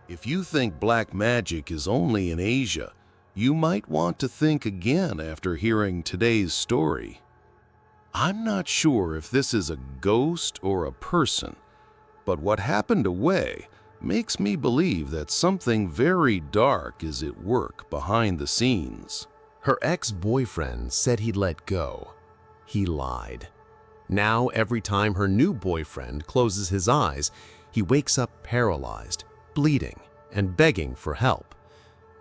If you think black magic is only in Asia, you might want to think again after hearing today's story. I'm not sure if this is a ghost or a person, but what happened to Wei makes me believe that something very dark is at work behind the scenes. Her ex-boyfriend said he'd let go. He lied. Now, every time her new boyfriend closes his eyes, he wakes up paralyzed, bleeding, and begging for help.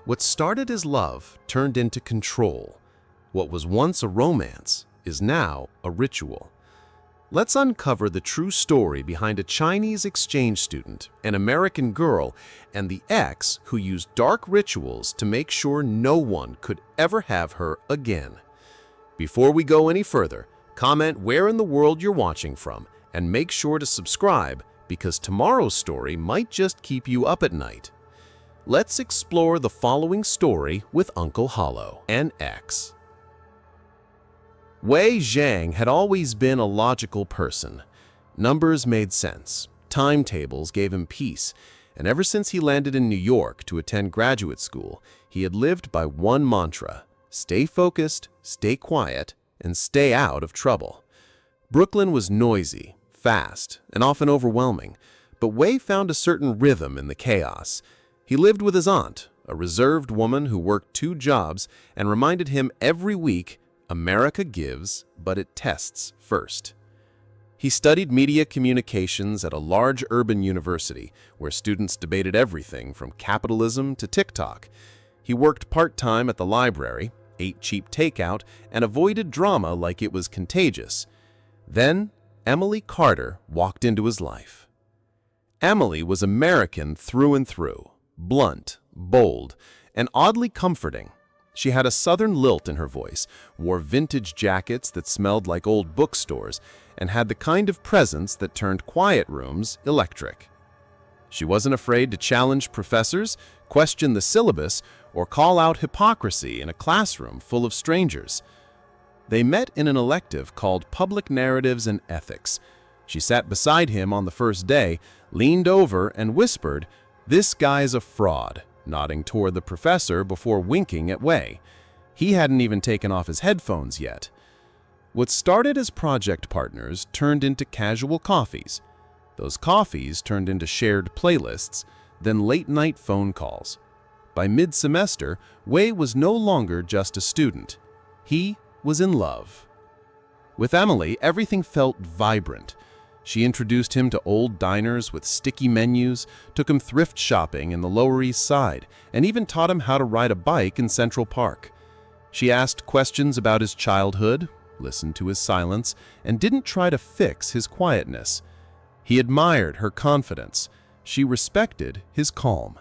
What started as love turned into control. What was once a romance is now a ritual. Let's uncover the true story behind a Chinese exchange student, an American girl, and the ex who used dark rituals to make sure no one could ever have her again. Before we go any further, comment where in the world you're watching from, and make sure to subscribe because tomorrow's story might just keep you up at night. Let's explore the following story with Uncle Hollow and X. Wei Zhang had always been a logical person. Numbers made sense, timetables gave him peace, and ever since he landed in New York to attend graduate school, he had lived by one mantra: stay focused, stay quiet, and stay out of trouble. Brooklyn was noisy, fast, and often overwhelming, but Wei found a certain rhythm in the chaos. He lived with his aunt, a reserved woman who worked 2 jobs and reminded him every week, America gives, but it tests first. He studied media communications at a large urban university where students debated everything from capitalism to TikTok. He worked part-time at the library, ate cheap takeout, and avoided drama like it was contagious. Then, Emily Carter walked into his life. Emily was American through and through, blunt, bold, and oddly comforting. She had a southern lilt in her voice, wore vintage jackets that smelled like old bookstores, and had the kind of presence that turned quiet rooms electric. She wasn't afraid to challenge professors, question the syllabus, or call out hypocrisy in a classroom full of strangers. They met in an elective called Public Narratives and Ethics. She sat beside him on the first day, leaned over, and whispered, "This guy's a fraud," nodding toward the professor before winking at Wei. He hadn't even taken off his headphones yet. What started as project partners turned into casual coffees. Those coffees turned into shared playlists, then late-night phone calls. By mid-semester, Wei was no longer just a student. He was in love. With Emily, everything felt vibrant. She introduced him to old diners with sticky menus, took him thrift shopping in the Lower East Side, and even taught him how to ride a bike in Central Park. She asked questions about his childhood, listened to his silence, and didn't try to fix his quietness. He admired her confidence. She respected his calm.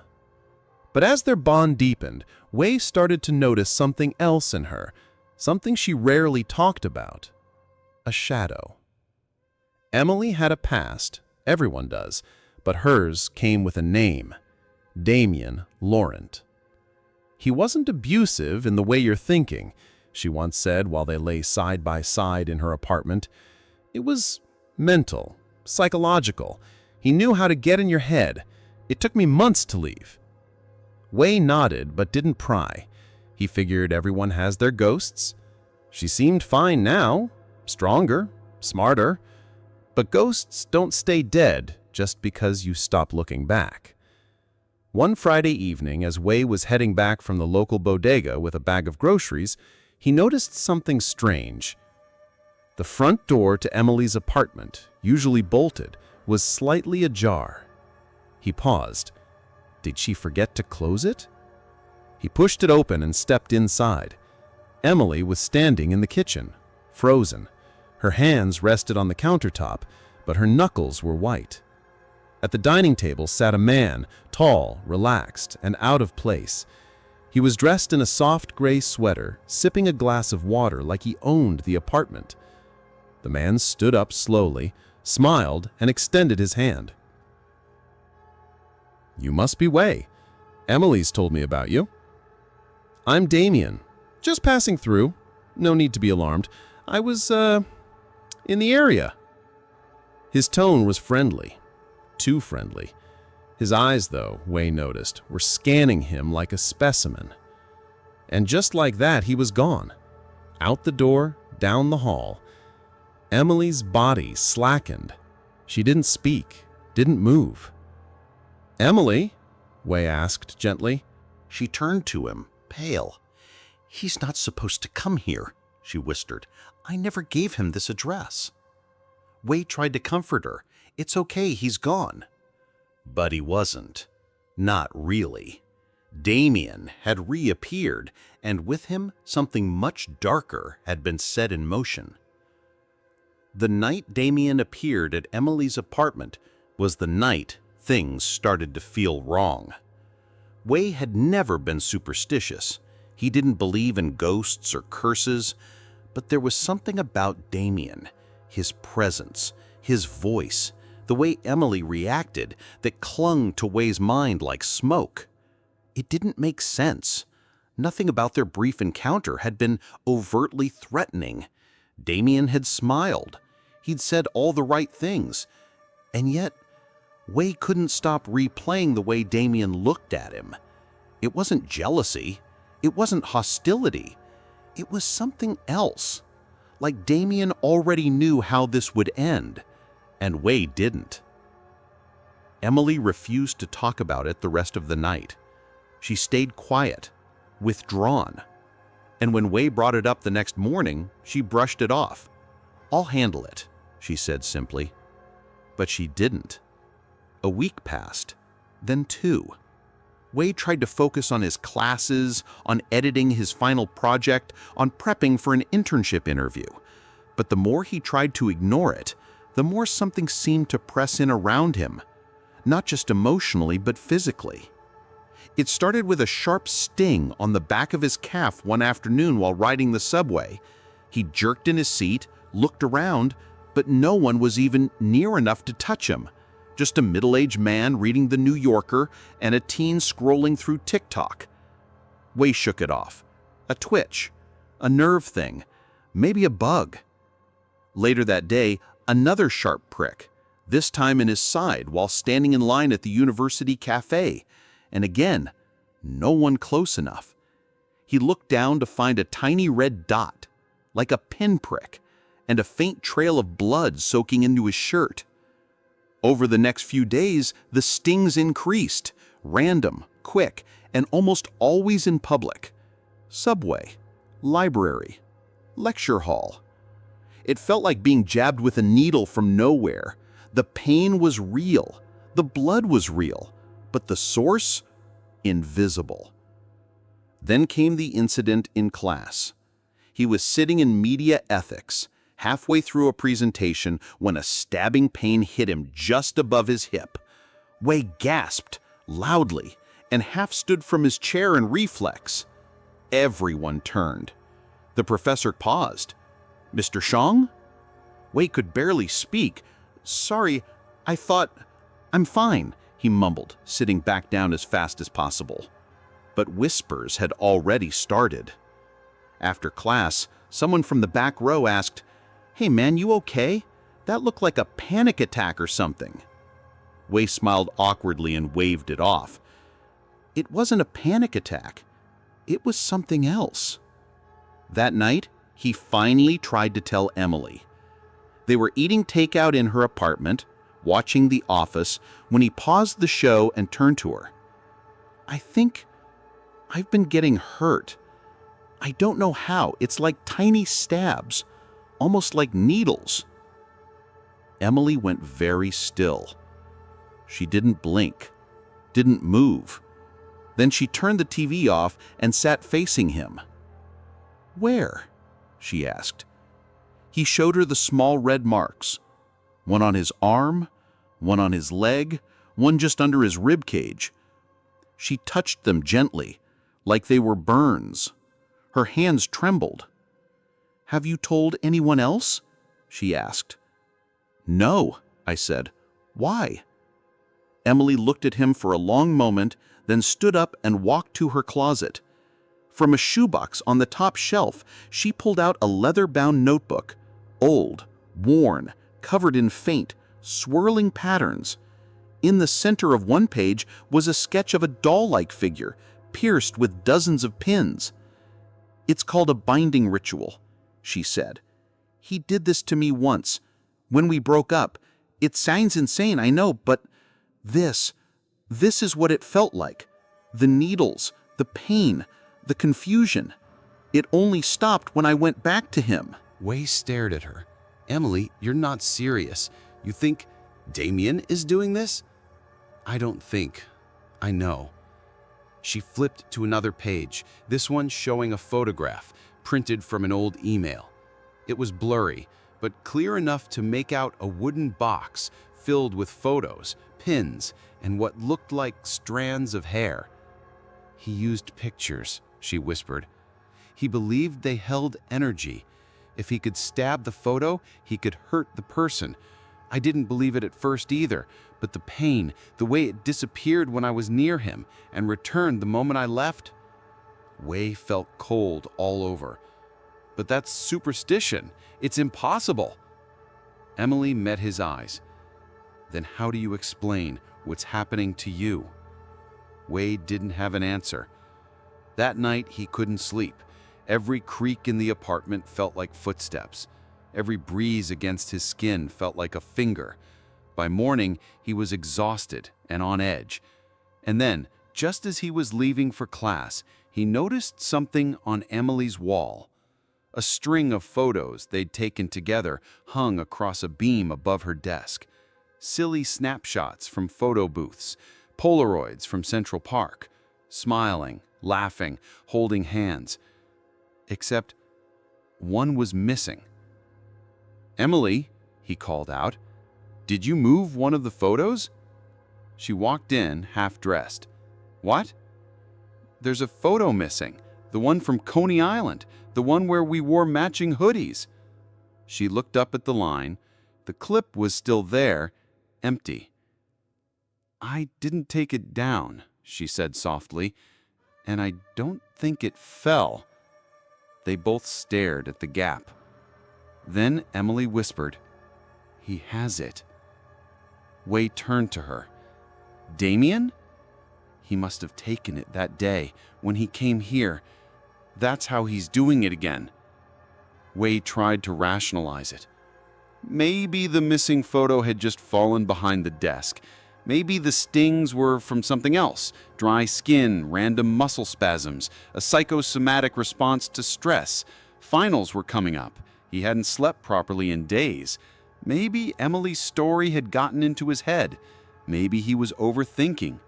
But as their bond deepened, Wei started to notice something else in her, something she rarely talked about: a shadow. Emily had a past, everyone does, but hers came with a name: Damian Laurent. "He wasn't abusive in the way you're thinking," she once said while they lay side by side in her apartment. "It was mental, psychological. He knew how to get in your head. It took me months to leave." Wei nodded but didn't pry. He figured everyone has their ghosts. She seemed fine now, stronger, smarter. But ghosts don't stay dead just because you stop looking back. One Friday evening, as Wei was heading back from the local bodega with a bag of groceries, he noticed something strange. The front door to Emily's apartment, usually bolted, was slightly ajar. He paused. Did she forget to close it? He pushed it open and stepped inside. Emily was standing in the kitchen, frozen. Her hands rested on the countertop, but her knuckles were white. At the dining table sat a man, tall, relaxed, and out of place. He was dressed in a soft gray sweater, sipping a glass of water like he owned the apartment. The man stood up slowly, smiled, and extended his hand. "You must be Wei. Emily's told me about you." "I'm Damien. Just passing through. No need to be alarmed. I was, in the area." His tone was friendly. Too friendly. His eyes, though, Wei noticed, were scanning him like a specimen. And just like that, he was gone. Out the door, down the hall. Emily's body slackened. She didn't speak, didn't move. "Emily?" Wei asked gently. She turned to him, pale. "He's not supposed to come here," she whispered. "I never gave him this address." Wei tried to comfort her. "It's okay, he's gone." But he wasn't. Not really. Damian had reappeared, and with him something much darker had been set in motion. The night Damian appeared at Emily's apartment was the night things started to feel wrong. Wei had never been superstitious. He didn't believe in ghosts or curses, but there was something about Damian, his presence, his voice, the way Emily reacted that clung to Wei's mind like smoke. It didn't make sense. Nothing about their brief encounter had been overtly threatening. Damian had smiled. He'd said all the right things. And yet, Wei couldn't stop replaying the way Damian looked at him. It wasn't jealousy. It wasn't hostility. It was something else. Like Damian already knew how this would end, and Wei didn't. Emily refused to talk about it the rest of the night. She stayed quiet, withdrawn. And when Wei brought it up the next morning, she brushed it off. "I'll handle it," she said simply. But she didn't. A week passed, then 2. Wei tried to focus on his classes, on editing his final project, on prepping for an internship interview. But the more he tried to ignore it, the more something seemed to press in around him, not just emotionally, but physically. It started with a sharp sting on the back of his calf one afternoon while riding the subway. He jerked in his seat, looked around, but no one was even near enough to touch him. Just a middle-aged man reading The New Yorker and a teen scrolling through TikTok. Wei shook it off. A twitch, a nerve thing, maybe a bug. Later that day, another sharp prick, this time in his side while standing in line at the university cafe. And again, no one close enough. He looked down to find a tiny red dot, like a pinprick, and a faint trail of blood soaking into his shirt. Over the next few days, the stings increased, random, quick, and almost always in public. Subway, library, lecture hall. It felt like being jabbed with a needle from nowhere. The pain was real, the blood was real, but the source? Invisible. Then came the incident in class. He was sitting in media ethics, halfway through a presentation when a stabbing pain hit him just above his hip. Wei gasped loudly and half stood from his chair in reflex. Everyone turned. The professor paused. "Mr. Zhang?" Wei could barely speak. "Sorry, I thought—" "I'm fine," he mumbled, sitting back down as fast as possible. But whispers had already started. After class, someone from the back row asked, "Hey man, you okay? That looked like a panic attack or something." Wei smiled awkwardly and waved it off. It wasn't a panic attack. It was something else. That night, he finally tried to tell Emily. They were eating takeout in her apartment, watching The Office, when he paused the show and turned to her. "I think I've been getting hurt. I don't know how. It's like tiny stabs, almost like needles." Emily went very still. She didn't blink, didn't move. Then she turned the TV off and sat facing him. "Where?" she asked. He showed her the small red marks, one on his arm, one on his leg, one just under his rib cage. She touched them gently, like they were burns. Her hands trembled. "Have you told anyone else?" she asked. "No," I said. "Why?" Emily looked at him for a long moment, then stood up and walked to her closet. From a shoebox on the top shelf, she pulled out a leather-bound notebook, old, worn, covered in faint, swirling patterns. In the center of one page was a sketch of a doll-like figure, pierced with dozens of pins. "It's called a binding ritual," she said. "He did this to me once, when we broke up. It sounds insane, I know, but this is what it felt like. The needles, the pain, the confusion. It only stopped when I went back to him." Wei stared at her. "Emily, you're not serious. You think Damien is doing this?" "I don't think. I know." She flipped to another page, this one showing a photograph printed from an old email. It was blurry, but clear enough to make out a wooden box filled with photos, pins, and what looked like strands of hair. "He used pictures," she whispered. "He believed they held energy. If he could stab the photo, he could hurt the person. I didn't believe it at first either, but the pain, the way it disappeared when I was near him and returned the moment I left." Wei felt cold all over. "But that's superstition. It's impossible." Emily met his eyes. "Then how do you explain what's happening to you?" Wei didn't have an answer. That night he couldn't sleep. Every creak in the apartment felt like footsteps. Every breeze against his skin felt like a finger. By morning, he was exhausted and on edge. And then, just as he was leaving for class, he noticed something on Emily's wall. A string of photos they'd taken together hung across a beam above her desk. Silly snapshots from photo booths, Polaroids from Central Park, smiling, laughing, holding hands. Except one was missing. "Emily," he called out, "did you move one of the photos?" She walked in, half-dressed. "What?" "There's a photo missing, the one from Coney Island, the one where we wore matching hoodies." She looked up at the line. The clip was still there, empty. "I didn't take it down," she said softly, "and I don't think it fell." They both stared at the gap. Then Emily whispered, "He has it." Wei turned to her. "Damien? He must have taken it that day when he came here. That's how he's doing it again." Wei tried to rationalize it. Maybe the missing photo had just fallen behind the desk. Maybe the stings were from something else: dry skin, random muscle spasms, a psychosomatic response to stress. Finals were coming up. He hadn't slept properly in days. Maybe Emily's story had gotten into his head. Maybe he was overthinking.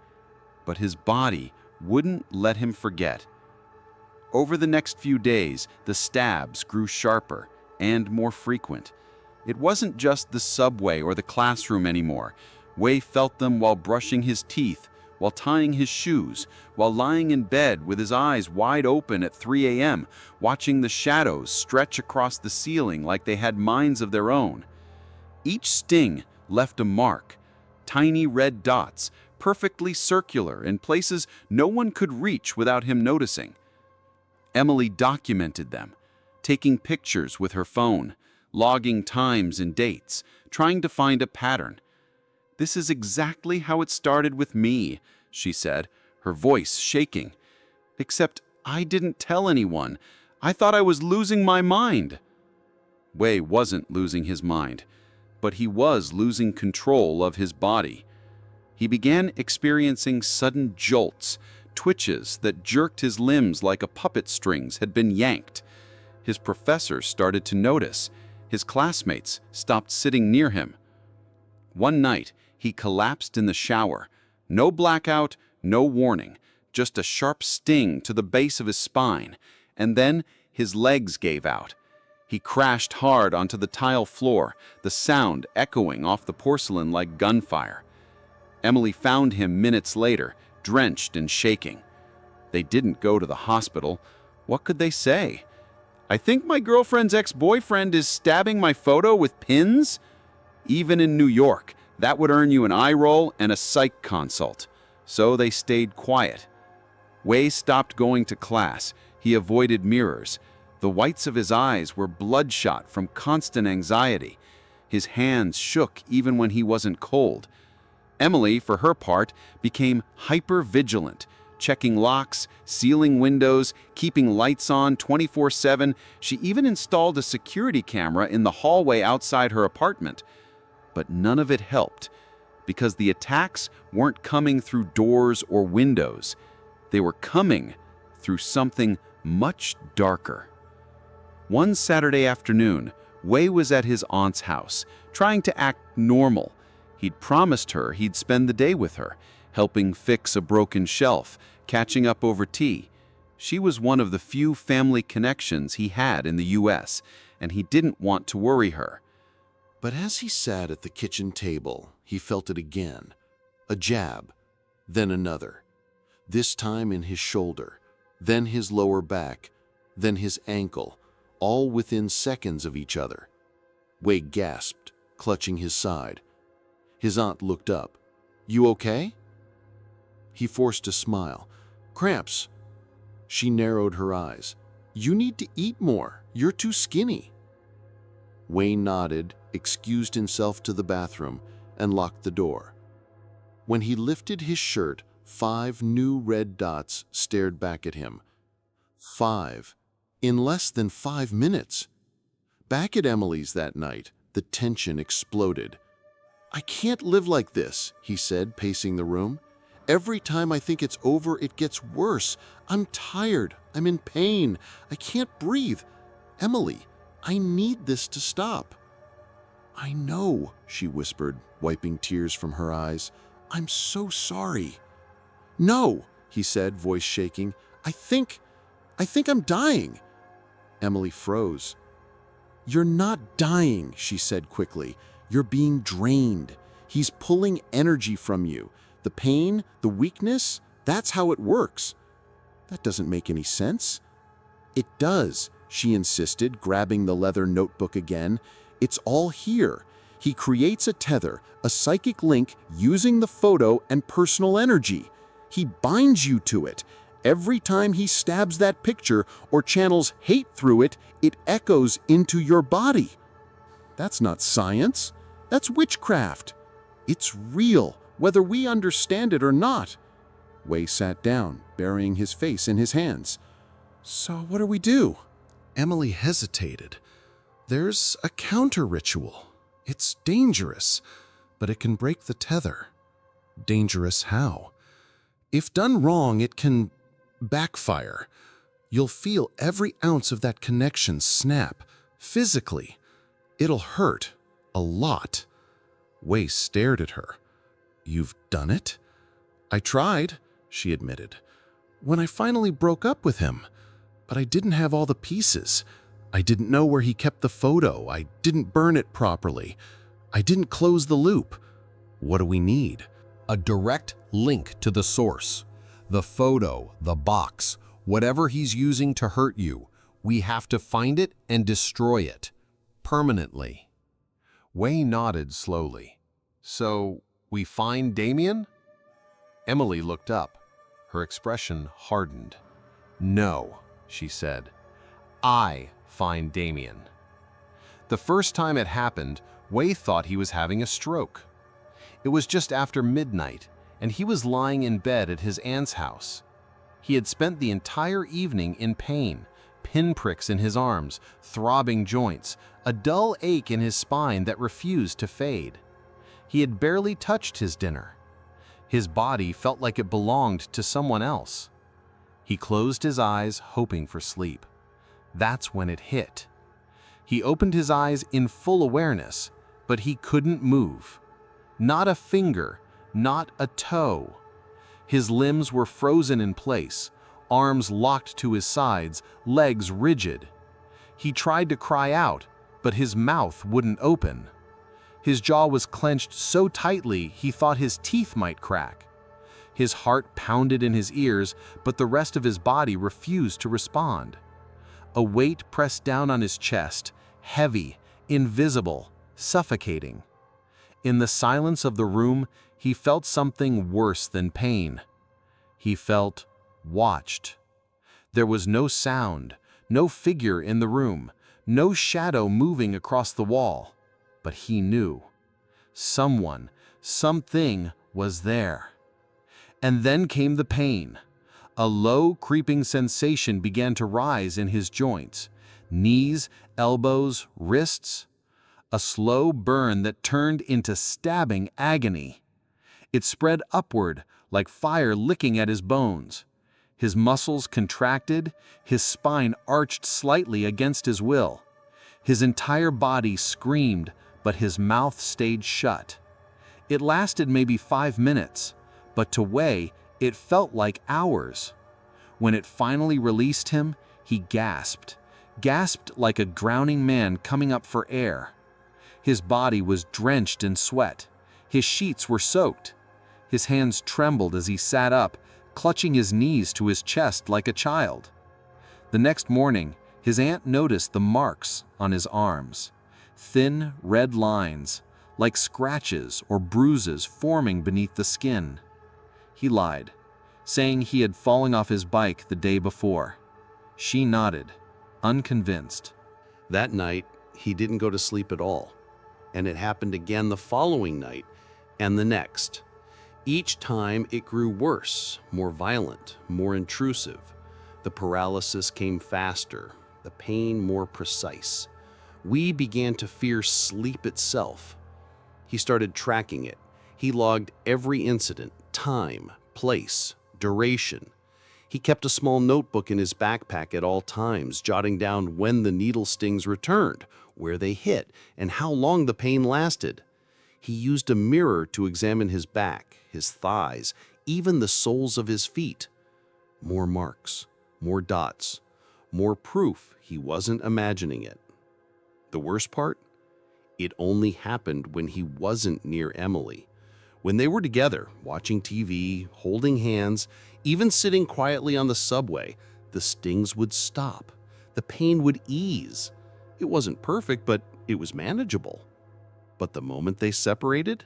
But his body wouldn't let him forget. Over the next few days, the stabs grew sharper and more frequent. It wasn't just the subway or the classroom anymore. Wei felt them while brushing his teeth, while tying his shoes, while lying in bed with his eyes wide open at 3 a.m., watching the shadows stretch across the ceiling like they had minds of their own. Each sting left a mark, tiny red dots, perfectly circular in places no one could reach without him noticing. Emily documented them, taking pictures with her phone, logging times and dates, trying to find a pattern. "This is exactly how it started with me," she said, her voice shaking. "Except I didn't tell anyone. I thought I was losing my mind." Wei wasn't losing his mind, but he was losing control of his body. He began experiencing sudden jolts, twitches that jerked his limbs like a puppet strings had been yanked. His professor started to notice. His classmates stopped sitting near him. One night, he collapsed in the shower. No blackout, no warning, just a sharp sting to the base of his spine, and then his legs gave out. He crashed hard onto the tile floor, the sound echoing off the porcelain like gunfire. Emily found him minutes later, drenched and shaking. They didn't go to the hospital. What could they say? "I think my girlfriend's ex-boyfriend is stabbing my photo with pins?" Even in New York, that would earn you an eye roll and a psych consult. So they stayed quiet. Wei stopped going to class. He avoided mirrors. The whites of his eyes were bloodshot from constant anxiety. His hands shook even when he wasn't cold. Emily, for her part, became hyper-vigilant, checking locks, sealing windows, keeping lights on 24/7. She even installed a security camera in the hallway outside her apartment. But none of it helped, because the attacks weren't coming through doors or windows. They were coming through something much darker. One Saturday afternoon, Wei was at his aunt's house, trying to act normal. He'd promised her he'd spend the day with her, helping fix a broken shelf, catching up over tea. She was one of the few family connections he had in the U.S., and he didn't want to worry her. But as he sat at the kitchen table, he felt it again. A jab, then another. This time in his shoulder, then his lower back, then his ankle, all within seconds of each other. Wei gasped, clutching his side. His aunt looked up. "You okay?" He forced a smile. "Cramps." She narrowed her eyes. "You need to eat more. You're too skinny." Wei nodded, excused himself to the bathroom, and locked the door. When he lifted his shirt, 5 new red dots stared back at him. 5. In less than 5 minutes. Back at Emily's that night, the tension exploded. "I can't live like this," he said, pacing the room. "Every time I think it's over, it gets worse. I'm tired. I'm in pain. I can't breathe. Emily, I need this to stop." "I know," she whispered, wiping tears from her eyes. "I'm so sorry." "No," he said, voice shaking. I think I'm dying." Emily froze. "You're not dying," she said quickly. "You're being drained. He's pulling energy from you. The pain, the weakness, that's how it works." "That doesn't make any sense." "It does," she insisted, grabbing the leather notebook again. "It's all here. He creates a tether, a psychic link using the photo and personal energy. He binds you to it. Every time he stabs that picture or channels hate through it, it echoes into your body." "That's not science. That's witchcraft. It's real, whether we understand it or not." Wei sat down, burying his face in his hands. "So what do we do?" Emily hesitated. "There's a counter-ritual. It's dangerous, but it can break the tether." "Dangerous how?" "If done wrong, it can backfire. You'll feel every ounce of that connection snap, physically. It'll hurt, a lot." Wei stared at her. "You've done it?" "I tried," she admitted. "When I finally broke up with him. But I didn't have all the pieces. I didn't know where he kept the photo. I didn't burn it properly. I didn't close the loop. What do we need?" A direct link to the source. The photo, the box, whatever he's using to hurt you. We have to find it and destroy it. Permanently. Wei nodded slowly. "So, we find Damien?" Emily looked up. Her expression hardened. "No," she said. "I find Damien." The first time it happened, Wei thought he was having a stroke. It was just after midnight, and he was lying in bed at his aunt's house. He had spent the entire evening in pain, pinpricks in his arms, throbbing joints, a dull ache in his spine that refused to fade. He had barely touched his dinner. His body felt like it belonged to someone else. He closed his eyes, hoping for sleep. That's when it hit. He opened his eyes in full awareness, but he couldn't move. Not a finger, not a toe. His limbs were frozen in place, arms locked to his sides, legs rigid. He tried to cry out, but his mouth wouldn't open. His jaw was clenched so tightly he thought his teeth might crack. His heart pounded in his ears, but the rest of his body refused to respond. A weight pressed down on his chest, heavy, invisible, suffocating. In the silence of the room, he felt something worse than pain. He felt watched. There was no sound, no figure in the room, no shadow moving across the wall. But he knew. Someone, something was there. And then came the pain. A low, creeping sensation began to rise in his joints, knees, elbows, wrists. A slow burn that turned into stabbing agony. It spread upward like fire licking at his bones. His muscles contracted, his spine arched slightly against his will. His entire body screamed, but his mouth stayed shut. It lasted maybe 5 minutes, but to Wei, it felt like hours. When it finally released him, he gasped like a drowning man coming up for air. His body was drenched in sweat. His sheets were soaked. His hands trembled as he sat up, clutching his knees to his chest like a child. The next morning, his aunt noticed the marks on his arms. Thin, red lines, like scratches or bruises forming beneath the skin. He lied, saying he had fallen off his bike the day before. She nodded, unconvinced. That night, he didn't go to sleep at all. And it happened again the following night and the next. Each time it grew worse, more violent, more intrusive. The paralysis came faster, the pain more precise. We began to fear sleep itself. He started tracking it. He logged every incident, time, place, duration. He kept a small notebook in his backpack at all times, jotting down when the needle stings returned, where they hit, and how long the pain lasted. He used a mirror to examine his back, his thighs, even the soles of his feet. More marks, more dots, more proof he wasn't imagining it. The worst part? It only happened when he wasn't near Emily. When they were together, watching TV, holding hands, even sitting quietly on the subway, the stings would stop. The pain would ease. It wasn't perfect, but it was manageable. But the moment they separated,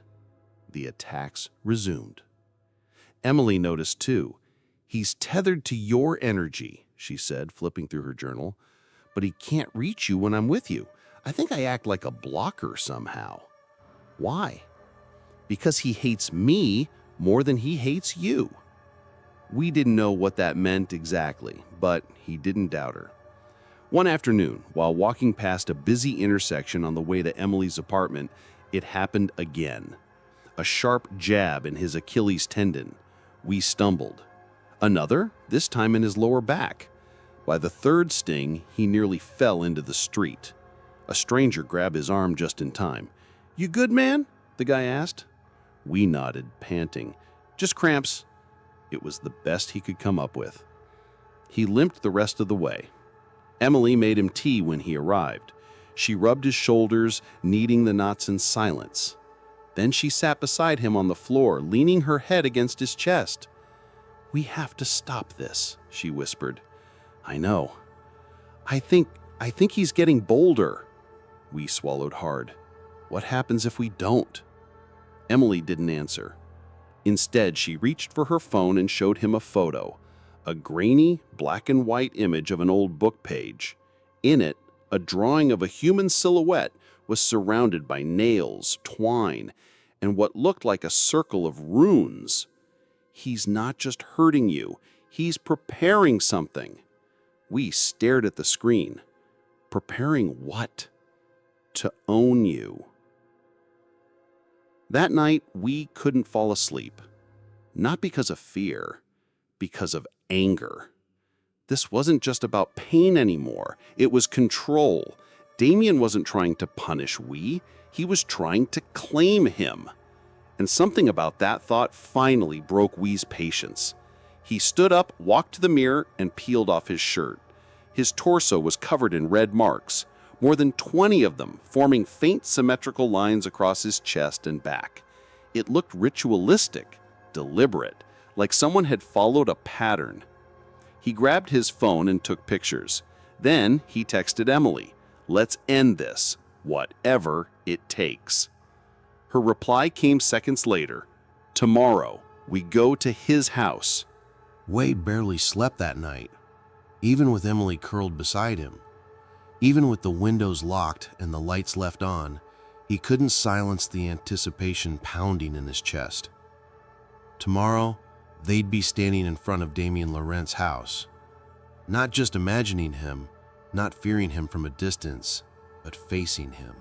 the attacks resumed. Emily noticed too. "He's tethered to your energy," she said, flipping through her journal. "But he can't reach you when I'm with you. I think I act like a blocker somehow." "Why?" "Because he hates me more than he hates you." We didn't know what that meant exactly, but he didn't doubt her. One afternoon, while walking past a busy intersection on the way to Emily's apartment, it happened again. A sharp jab in his Achilles tendon. We stumbled. Another, this time in his lower back. By the third sting, he nearly fell into the street. A stranger grabbed his arm just in time. "You good, man?" the guy asked. We nodded, panting. "Just cramps." It was the best he could come up with. He limped the rest of the way. Emily made him tea when he arrived. She rubbed his shoulders, kneading the knots in silence. Then she sat beside him on the floor, leaning her head against his chest. "We have to stop this," she whispered. "I know. I think he's getting bolder." We swallowed hard. "What happens if we don't?" Emily didn't answer. Instead, she reached for her phone and showed him a photo, a grainy, black and white image of an old book page. In it, a drawing of a human silhouette was surrounded by nails, twine, and what looked like a circle of runes. "He's not just hurting you, he's preparing something." We stared at the screen. Preparing what? To own you. That night, we couldn't fall asleep. Not because of fear, because of anger. This wasn't just about pain anymore. It was control. Damian wasn't trying to punish Wei. He was trying to claim him. And something about that thought finally broke Wei's patience. He stood up, walked to the mirror, and peeled off his shirt. His torso was covered in red marks, more than 20 of them, forming faint symmetrical lines across his chest and back. It looked ritualistic, deliberate, like someone had followed a pattern. He grabbed his phone and took pictures. Then he texted Emily, "Let's end this, whatever it takes." Her reply came seconds later. "Tomorrow, we go to his house." Wei barely slept that night, even with Emily curled beside him. Even with the windows locked and the lights left on, he couldn't silence the anticipation pounding in his chest. Tomorrow, they'd be standing in front of Damien Laurent's house, not just imagining him, not fearing him from a distance, but facing him.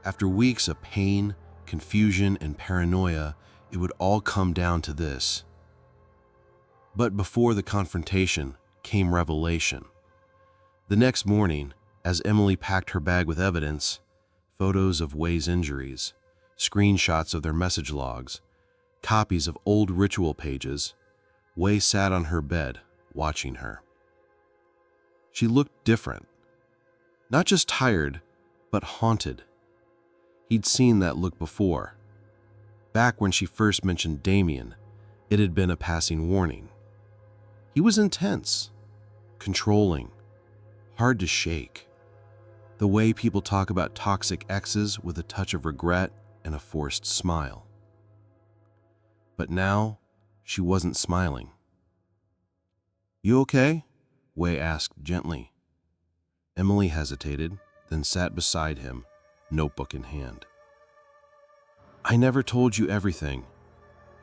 After weeks of pain, confusion, and paranoia, it would all come down to this. But before the confrontation came revelation. The next morning, as Emily packed her bag with evidence, photos of Wei's injuries, screenshots of their message logs, copies of old ritual pages, Wei sat on her bed, watching her. She looked different. Not just tired, but haunted. He'd seen that look before. Back when she first mentioned Damien, it had been a passing warning. He was intense, controlling, hard to shake. The way people talk about toxic exes with a touch of regret and a forced smile. But now, she wasn't smiling. "You okay?" Wei asked gently. Emily hesitated, then sat beside him, notebook in hand. "I never told you everything,"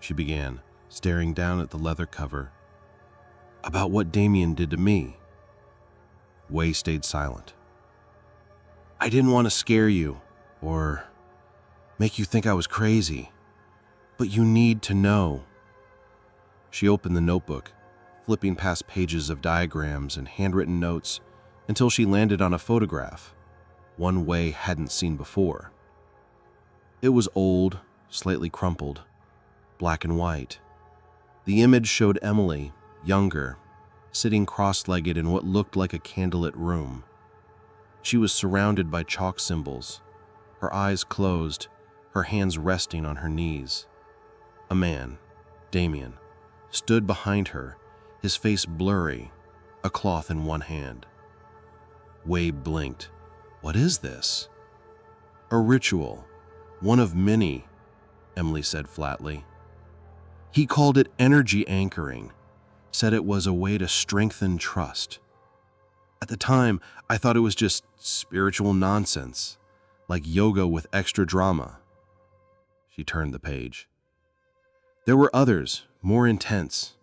she began, staring down at the leather cover. "About what Damien did to me." Wei stayed silent. "I didn't want to scare you, or make you think I was crazy, but you need to know." She opened the notebook, flipping past pages of diagrams and handwritten notes until she landed on a photograph, one Wei hadn't seen before. It was old, slightly crumpled, black and white. The image showed Emily, younger, sitting cross-legged in what looked like a candlelit room. She was surrounded by chalk symbols, her eyes closed, her hands resting on her knees. A man, Damian, stood behind her, his face blurry, a cloth in one hand. Wei blinked. "What is this?" "A ritual, one of many," Emily said flatly. "He called it energy anchoring, said it was a way to strengthen trust. At the time, I thought it was just spiritual nonsense, like yoga with extra drama." She turned the page. "There were others, more intense.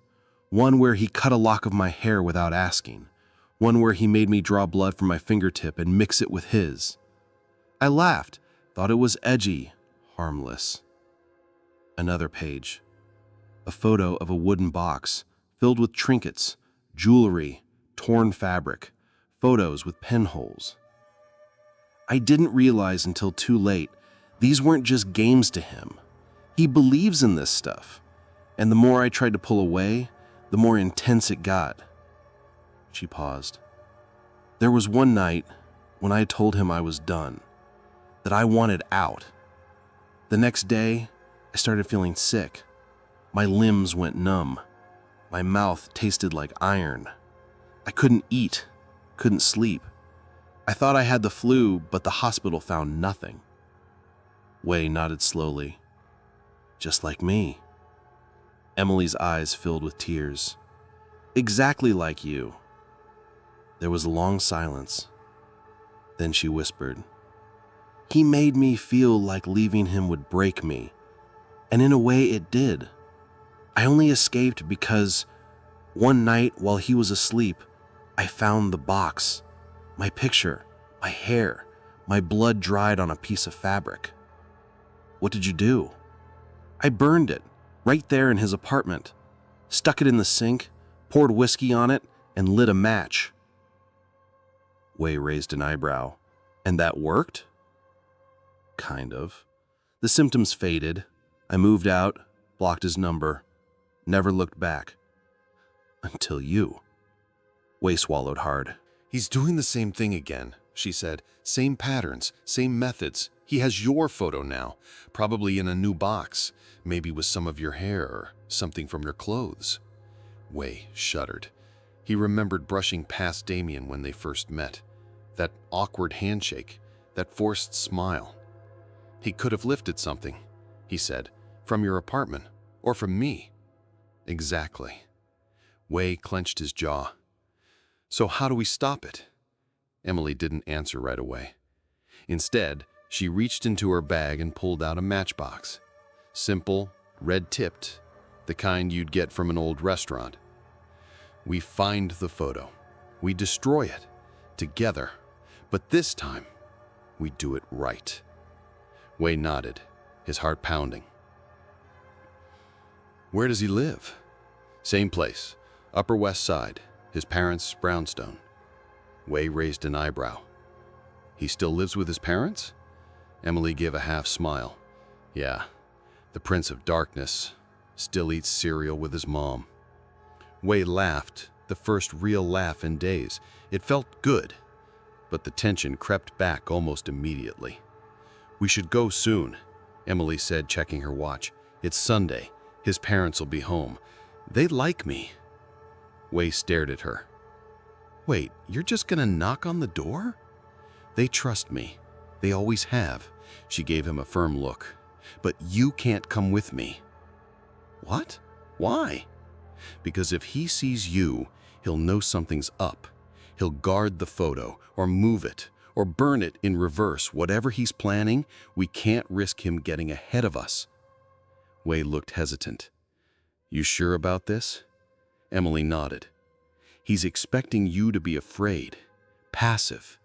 One where he cut a lock of my hair without asking. One where he made me draw blood from my fingertip and mix it with his. I laughed, thought it was edgy, harmless." Another page. A photo of a wooden box filled with trinkets, jewelry, torn fabric, photos with pinholes. "I didn't realize until too late, these weren't just games to him. He believes in this stuff. And the more I tried to pull away, the more intense it got." She paused. "There was one night when I told him I was done, that I wanted out. The next day, I started feeling sick. My limbs went numb. My mouth tasted like iron. I couldn't eat, couldn't sleep. I thought I had the flu, but the hospital found nothing." Wei nodded slowly. "Just like me." Emily's eyes filled with tears. "Exactly like you." There was a long silence. Then she whispered, "He made me feel like leaving him would break me. And in a way it did. I only escaped because one night while he was asleep, I found the box, my picture, my hair, my blood dried on a piece of fabric." "What did you do?" "I burned it, right there in his apartment. Stuck it in the sink, poured whiskey on it, and lit a match." Wei raised an eyebrow. "And that worked?" "Kind of. The symptoms faded. I moved out, blocked his number, never looked back. Until you." Wei swallowed hard. "He's doing the same thing again," she said. "Same patterns, same methods. He has your photo now, probably in a new box, maybe with some of your hair or something from your clothes." Wei shuddered. He remembered brushing past Damien when they first met. That awkward handshake, that forced smile. "He could have lifted something," he said, "from your apartment, or from me." "Exactly." Wei clenched his jaw. "So how do we stop it?" Emily didn't answer right away. Instead, she reached into her bag and pulled out a matchbox. Simple, red-tipped, the kind you'd get from an old restaurant. We find the photo. We destroy it, together. But this time, we do it right. Wei nodded, his heart pounding. Where does he live? Same place, Upper West Side, his parents' brownstone. Wei raised an eyebrow. He still lives with his parents? Emily gave a half smile. Yeah, the Prince of Darkness still eats cereal with his mom. Wei laughed, the first real laugh in days. It felt good, but the tension crept back almost immediately. We should go soon, Emily said, checking her watch. It's Sunday. His parents will be home. They like me. Wei stared at her. Wait, you're just gonna knock on the door? They trust me. They always have. She gave him a firm look. But you can't come with me. What? Why? Because if he sees you, he'll know something's up. He'll guard the photo, or move it, or burn it in reverse. Whatever he's planning, we can't risk him getting ahead of us. Wei looked hesitant. You sure about this? Emily nodded. He's expecting you to be afraid, passive.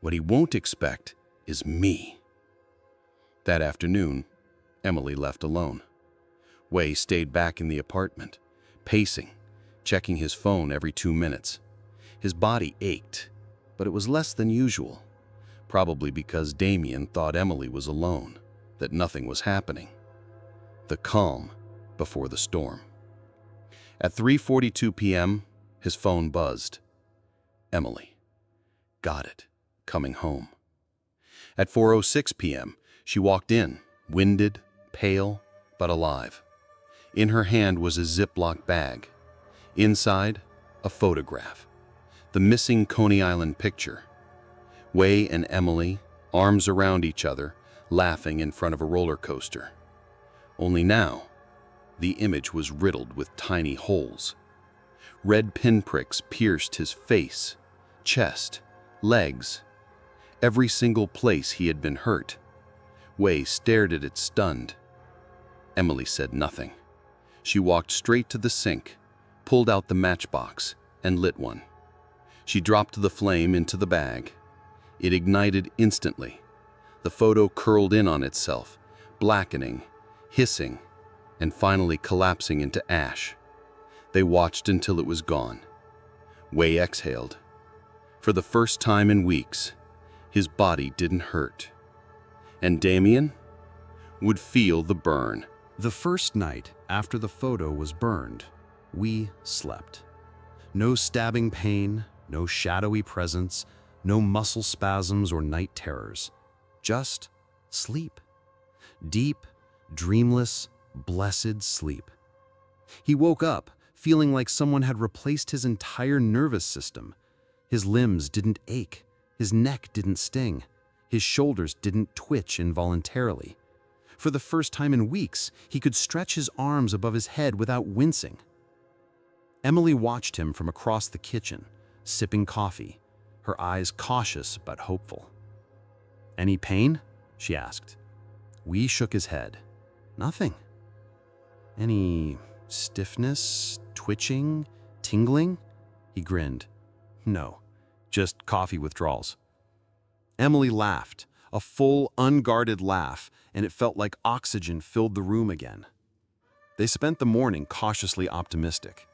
What he won't expect is me. That afternoon, Emily left alone. Wei stayed back in the apartment, pacing, checking his phone every 2 minutes. His body ached, but it was less than usual, probably because Damien thought Emily was alone, that nothing was happening. The calm before the storm. At 3:42 p.m., his phone buzzed. Emily. Got it. Coming home. At 4:06 p.m., she walked in, winded, pale, but alive. In her hand was a Ziploc bag. Inside, a photograph. The missing Coney Island picture. Wei and Emily, arms around each other, laughing in front of a roller coaster. Only now, the image was riddled with tiny holes. Red pinpricks pierced his face, chest, legs, every single place he had been hurt. Wei stared at it stunned. Emily said nothing. She walked straight to the sink, pulled out the matchbox, and lit one. She dropped the flame into the bag. It ignited instantly. The photo curled in on itself, blackening, hissing, and finally collapsing into ash. They watched until it was gone. Wei exhaled. For the first time in weeks, his body didn't hurt. And Damien would feel the burn. The first night after the photo was burned, we slept. No stabbing pain, no shadowy presence, no muscle spasms or night terrors. Just sleep. Deep, dreamless, blessed sleep. He woke up feeling like someone had replaced his entire nervous system. His limbs didn't ache, his neck didn't sting, his shoulders didn't twitch involuntarily. For the first time in weeks, he could stretch his arms above his head without wincing. Emily watched him from across the kitchen, sipping coffee, her eyes cautious but hopeful. "Any pain?" she asked. Wei shook his head. "Nothing." "Any stiffness, twitching, tingling?" He grinned. "No, just coffee withdrawals." Emily laughed, a full, unguarded laugh, and it felt like oxygen filled the room again. They spent the morning cautiously optimistic.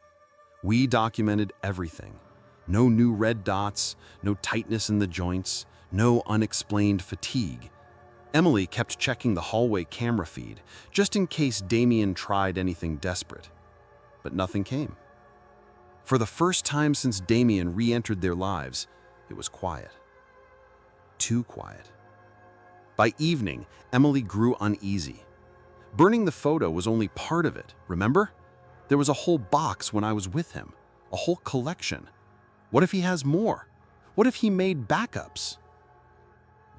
Wei documented everything. No new red dots, no tightness in the joints, no unexplained fatigue. Emily kept checking the hallway camera feed, just in case Damian tried anything desperate. But nothing came. For the first time since Damian re-entered their lives, it was quiet. Too quiet. By evening, Emily grew uneasy. Burning the photo was only part of it, remember? There was a whole box when I was with him, a whole collection. What if he has more? What if he made backups?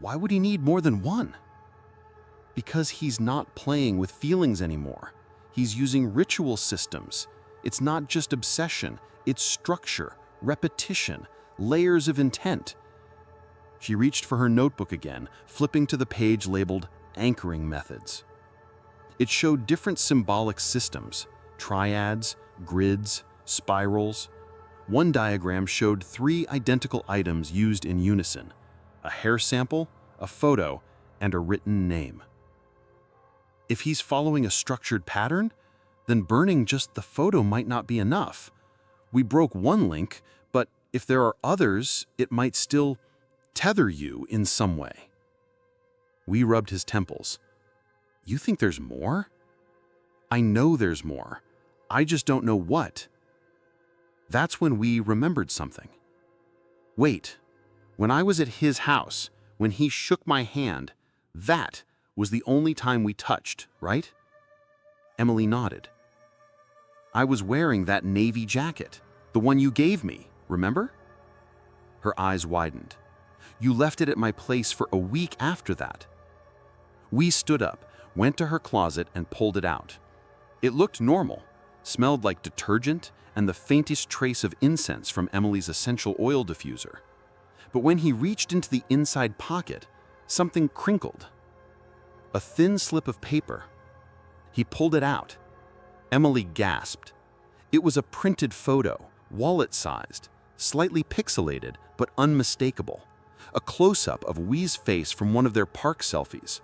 Why would he need more than one? Because he's not playing with feelings anymore. He's using ritual systems. It's not just obsession, it's structure, repetition, layers of intent. She reached for her notebook again, flipping to the page labeled Anchoring Methods. It showed different symbolic systems, triads, grids, spirals. One diagram showed 3 identical items used in unison: a hair sample, a photo, and a written name. If he's following a structured pattern, then burning just the photo might not be enough. We broke one link, but if there are others, it might still tether you in some way. We rubbed his temples. You think there's more? I know there's more. I just don't know what. That's when we remembered something. Wait, when I was at his house, when he shook my hand, that was the only time we touched, right? Emily nodded. I was wearing that navy jacket, the one you gave me, remember? Her eyes widened. You left it at my place for a week after that. We stood up, went to her closet, and pulled it out. It looked normal, smelled like detergent and the faintest trace of incense from Emily's essential oil diffuser. But when he reached into the inside pocket, something crinkled. A thin slip of paper. He pulled it out. Emily gasped. It was a printed photo, wallet-sized, slightly pixelated, but unmistakable. A close-up of Wei's face from one of their park selfies.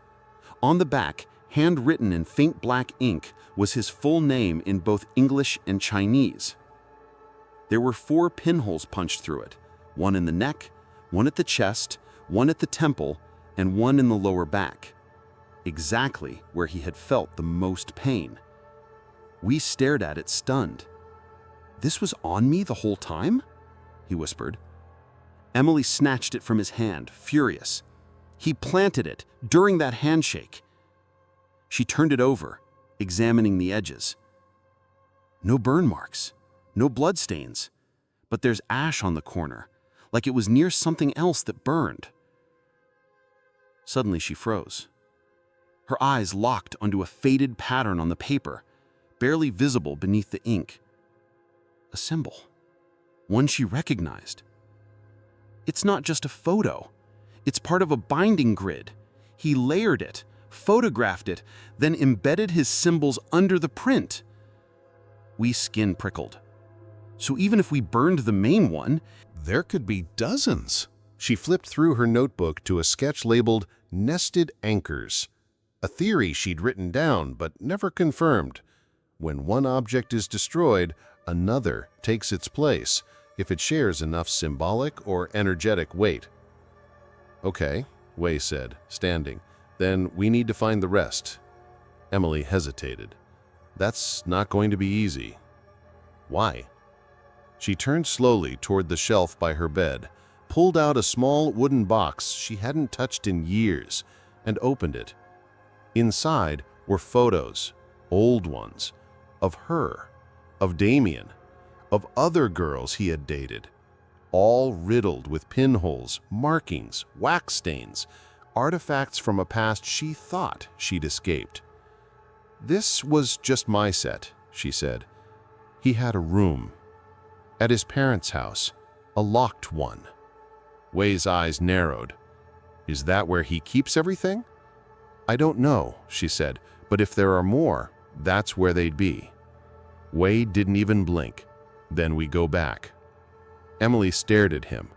On the back, handwritten in faint black ink, was his full name in both English and Chinese. There were 4 pinholes punched through it, one in the neck, one at the chest, one at the temple, and one in the lower back. Exactly where he had felt the most pain. We stared at it, stunned. This was on me the whole time? He whispered. Emily snatched it from his hand, furious. He planted it during that handshake. She turned it over, examining the edges. No burn marks, no blood stains, but there's ash on the corner, like it was near something else that burned. Suddenly she froze. Her eyes locked onto a faded pattern on the paper, barely visible beneath the ink. A symbol, one she recognized. It's not just a photo. It's part of a binding grid. He layered it, photographed it, then embedded his symbols under the print. Wei's skin prickled. So even if we burned the main one, There could be dozens. She flipped through her notebook to a sketch labeled Nested Anchors, a theory she'd written down but never confirmed. When one object is destroyed, another takes its place if it shares enough symbolic or energetic weight. Okay, Wei said, standing. Then we need to find the rest. Emily hesitated. That's not going to be easy. Why? She turned slowly toward the shelf by her bed, pulled out a small wooden box she hadn't touched in years, and opened it. Inside were photos, old ones, of her, of Damian, of other girls he had dated, all riddled with pinholes, markings, wax stains, artifacts from a past she thought she'd escaped. This was just my set, she said. He had a room. At his parents' house, a locked one. Wei's eyes narrowed. Is that where he keeps everything? I don't know, she said, but if there are more, that's where they'd be. Wei didn't even blink. Then we go back. Emily stared at him.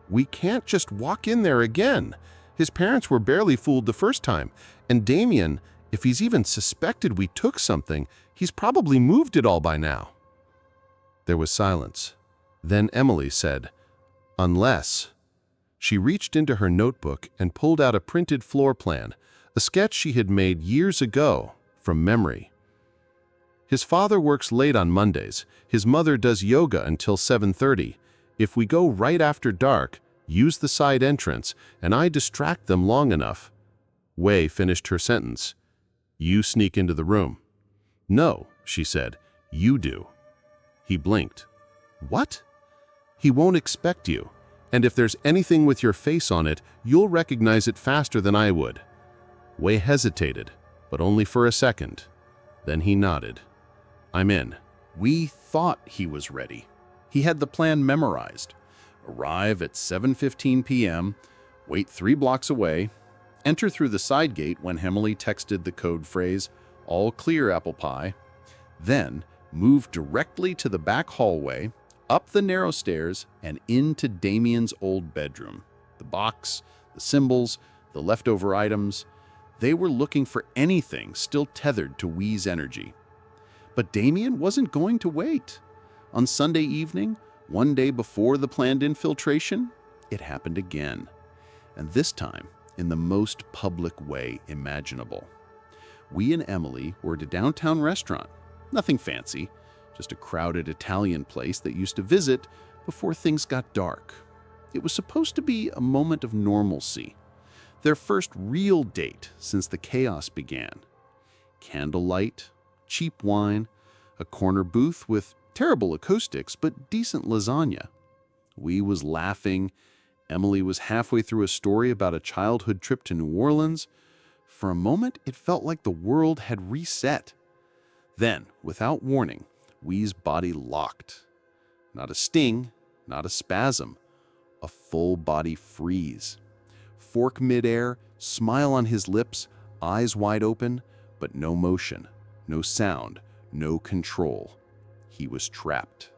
We can't just walk in there again. His parents were barely fooled the first time, and Damien, if he's even suspected we took something, he's probably moved it all by now. There was silence. Then Emily said, unless. She reached into her notebook and pulled out a printed floor plan, a sketch she had made years ago, from memory. His father works late on Mondays. His mother does yoga until 7:30. If we go right after dark, use the side entrance, and I distract them long enough. Wei finished her sentence. You sneak into the room. No, she said. You do. He blinked. What? He won't expect you. And if there's anything with your face on it, you'll recognize it faster than I would. Wei hesitated, but only for a second. Then he nodded. I'm in. We thought he was ready. He had the plan memorized. Arrive at 7:15 p.m., wait 3 blocks away, enter through the side gate when Emily texted the code phrase, all clear apple pie, then moved directly to the back hallway, up the narrow stairs, and into Damien's old bedroom. The box, the symbols, the leftover items, they were looking for anything still tethered to Wei's energy. But Damien wasn't going to wait. On Sunday evening, one day before the planned infiltration, it happened again. And this time, in the most public way imaginable. Wei and Emily were at a downtown restaurant. Nothing fancy, just a crowded Italian place that used to visit before things got dark. It was supposed to be a moment of normalcy, their first real date since the chaos began. Candlelight, cheap wine, a corner booth with terrible acoustics but decent lasagna. Wei was laughing. Emily was halfway through a story about a childhood trip to New Orleans. For a moment, it felt like the world had reset. Then, without warning, Wei's body locked. Not a sting, not a spasm, a full-body freeze. Fork midair, smile on his lips, eyes wide open, but no motion, no sound, no control. He was trapped.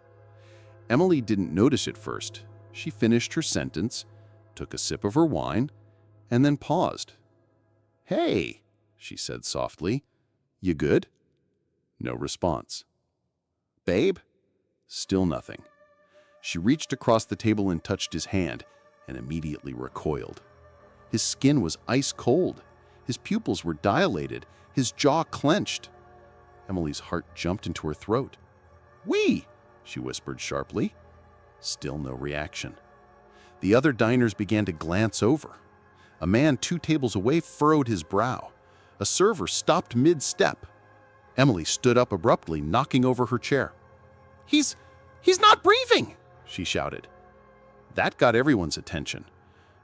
Emily didn't notice at first. She finished her sentence, took a sip of her wine, and then paused. "Hey," she said softly, "you good?" No response. "Babe?" Still nothing. She reached across the table and touched his hand, and immediately recoiled. His skin was ice cold. His pupils were dilated, his jaw clenched. Emily's heart jumped into her throat. "Wei!" she whispered sharply. Still no reaction. The other diners began to glance over. A man 2 tables away furrowed his brow. A server stopped mid-step. Emily stood up abruptly, knocking over her chair. He's not breathing!" she shouted. That got everyone's attention.